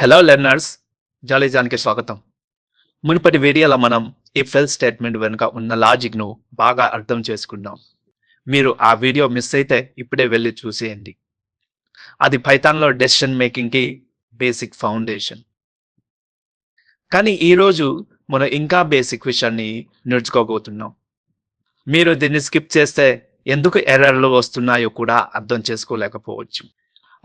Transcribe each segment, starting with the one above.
Hello learners, జాలీజాన్కి స్వాగతం. మునుపటి వీడియోలో మనం ఇఫ్ ఎల్స్ స్టేట్మెంట్ వెనుక ఉన్న లాజిక్ను బాగా అర్థం చేసుకున్నాం. మీరు ఆ వీడియో మిస్ అయితే ఇప్పుడే వెళ్ళి చూసేయండి. అది పైథాన్లో డెసిషన్ మేకింగ్కి బేసిక్ ఫౌండేషన్. కానీ ఈరోజు మనం ఇంకా బేసిక్ విషయాన్ని నేర్చుకోబోతున్నాం. మీరు దీన్ని స్కిప్ చేస్తే ఎందుకు ఎర్రర్లు వస్తున్నాయో కూడా అర్థం చేసుకోలేకపోవచ్చు.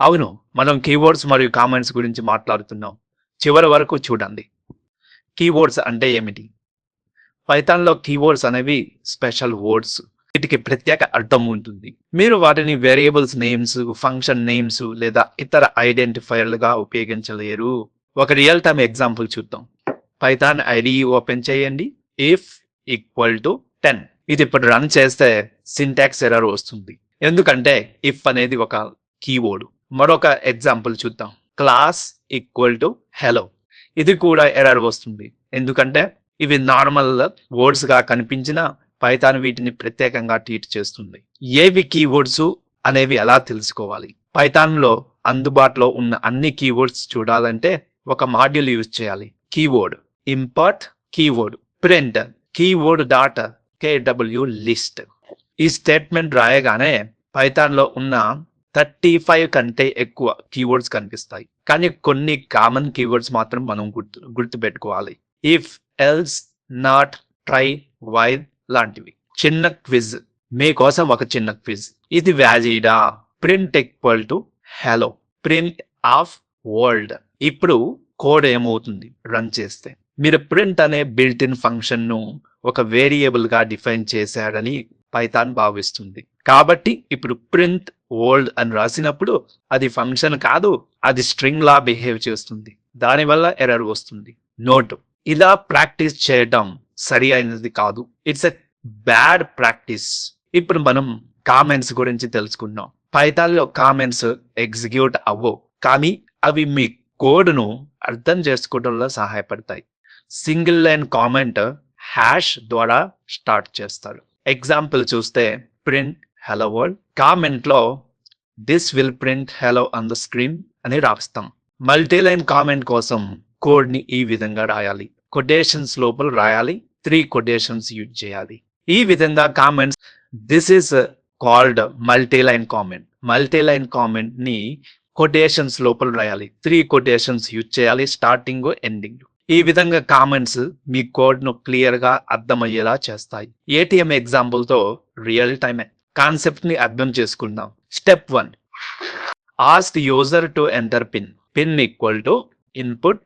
అవును, మనం కీవర్డ్స్ మరియు కామెంట్స్ గురించి మాట్లాడుతున్నాం. చివరి వరకు చూడండి. కీవర్డ్స్ అంటే ఏమిటి? పైథాన్లో కీవర్డ్స్ అనేవి స్పెషల్ వర్డ్స్. వీటికి ప్రత్యేక అర్థం ఉంటుంది. మీరు వాటిని వేరియబుల్స్ నేమ్స్, ఫంక్షన్ నేమ్స్ లేదా ఇతర ఐడెంటిఫైర్లుగా ఉపయోగించలేరు. ఒక రియల్ టైమ్ ఎగ్జాంపుల్ చూద్దాం. పైథాన్ ఐడిఈ ఓపెన్ చేయండి. If equal to 10. ఇది ఇప్పుడు రన్ చేస్తే సింటాక్స్ ఎర్రర్ వస్తుంది. ఎందుకంటే ఇఫ్ అనేది ఒక కీవర్డ్. మరొక ఎగ్జాంపుల్ చూద్దాం. Class equal to hello. ఇది కూడా ఎర్రర్ వస్తుంది. ఎందుకంటే ఇవి నార్మల్ వర్డ్స్ గా కనిపించిన పైథాన్ వీటిని ప్రత్యేకంగా ట్రీట్ చేస్తుంది. ఏవి కీవర్డ్స్ అనేవి ఎలా తెలుసుకోవాలి? పైథాన్ లో అందుబాటులో ఉన్న అన్ని కీవర్డ్స్ చూడాలంటే ఒక మాడ్యూల్ యూజ్ చేయాలి. Keyword, import keyword, print keyword dot KW list. ఈ స్టేట్మెంట్ రాయగానే పైథాన్ లో ఉన్న 35 కంటే ఎక్కువ కీవర్డ్స్ కనిపిస్తాయి. కానీ కొన్ని కామన్ కీవర్డ్స్ మాత్రం మనం గుర్తుపెట్టుకోవాలి. If, else, not, try, while లాంటివి. చిన్న క్విజ్, మీకోసం ఒక చిన్న క్విజ్. ఇది వ్యాలిడా? Print equal to hello, print of world. ఇప్పుడు కోడ్ ఏమవుతుంది రన్ చేస్తే? మీరు ప్రింట్ అనే బిల్ట్ ఇన్ ఫంక్షన్ ను ఒక వేరియబుల్ గా డిఫైన్ చేశారని పైథాన్ భావిస్తుంది. కాబట్టి ఇప్పుడు ప్రింట్ వరల్డ్ అని రాసినప్పుడు అది ఫంక్షన్ కాదు, అది స్ట్రింగ్ లా బిహేవ్ చేస్తుంది. దానివల్ల ఎర్రర్ వస్తుంది. నోట్, ఇలా ప్రాక్టీస్ చేయడం సరి అయినది కాదు. It's a bad practice. ఇప్పుడు మనం కామెంట్స్ గురించి తెలుసుకున్నాం. పైథాన్ లో కామెంట్స్ ఎగ్జిక్యూట్ అవ్వవు, కానీ అవి మీ కోడ్ను అర్థం చేసుకోవడంలో సహాయపడతాయి. సింగిల్ లైన్ కామెంట్ హ్యాష్ ద్వారా స్టార్ట్ చేస్తారు. ఎగ్జాంపుల్ చూస్తే ప్రింట్ హెలో వరల్డ్. కామెంట్ లో this will print hello on the screen అని రాస్తాం. మల్టీలైన్ కామెంట్ కోసం కోడ్ ని ఈ విధంగా రాయాలి. కొటేషన్స్ లోపల రాయాలి. 3 కొటేషన్స్ యూజ్ చేయాలి. ఈ విధంగా comments, this is called multiline comment. Multiline comment ని కొటేషన్స్ లోపల రాయాలి. 3 కొటేషన్స్ యూజ్ చేయాలి, స్టార్టింగ్ ఎండింగ్. ఈ విధంగా కామెంట్స్ మీ కోడ్ ను క్లియర్ గా అర్థమయ్యేలా చేస్తాయి. ఏటీఎం ఎగ్జాంపుల్ తో రియల్ టైమ్ కాన్సెప్ట్ ని అర్థం చేసుకుందాం. Step 1, ask user to enter pin. Pin equal to input,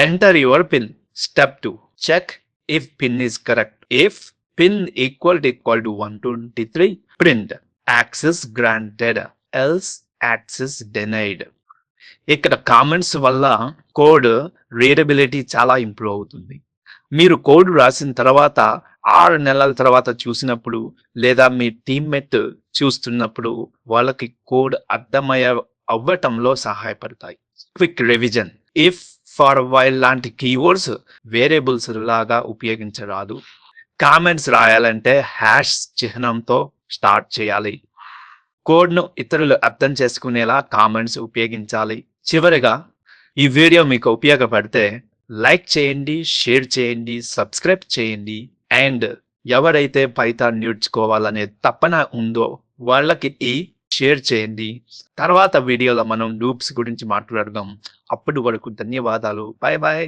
enter your pin. Step 2, check if pin is correct. If pin equal to 123, print access granted, else access denied. ఇక్కడ comments వల్ల code readability చాలా improve అవుతుంది. మీరు code రాసిన తర్వాత 6 నెలల తర్వాత చూసినప్పుడు లేదా మీ టీమ్మేట్ చూస్తున్నప్పుడు వాళ్ళకి కోడ్ అవ్వటంలో సహాయపడతాయి. Quick revision. If, for, while లాంటి కీవర్డ్స్ వేరియబుల్స్ లాగా ఉపయోగించరాదు. కామెంట్స్ రాయాలంటే హ్యాష్ చిహ్నంతో స్టార్ట్ చేయాలి. కోడ్ను ఇతరులు అర్థం చేసుకునేలా కామెంట్స్ ఉపయోగించాలి. చివరిగా, ఈ వీడియో మీకు ఉపయోగపడితే లైక్ చేయండి, షేర్ చేయండి, సబ్స్క్రైబ్ చేయండి. అండ్ ఎవరైతే పైథాన్ నేర్చుకోవాలనే తపన ఉందో వాళ్ళకి షేర్ చేయండి. తర్వాత వీడియోలో మనం లూప్స్ గురించి మాట్లాడదాం. అప్పటి వరకు ధన్యవాదాలు. Bye bye.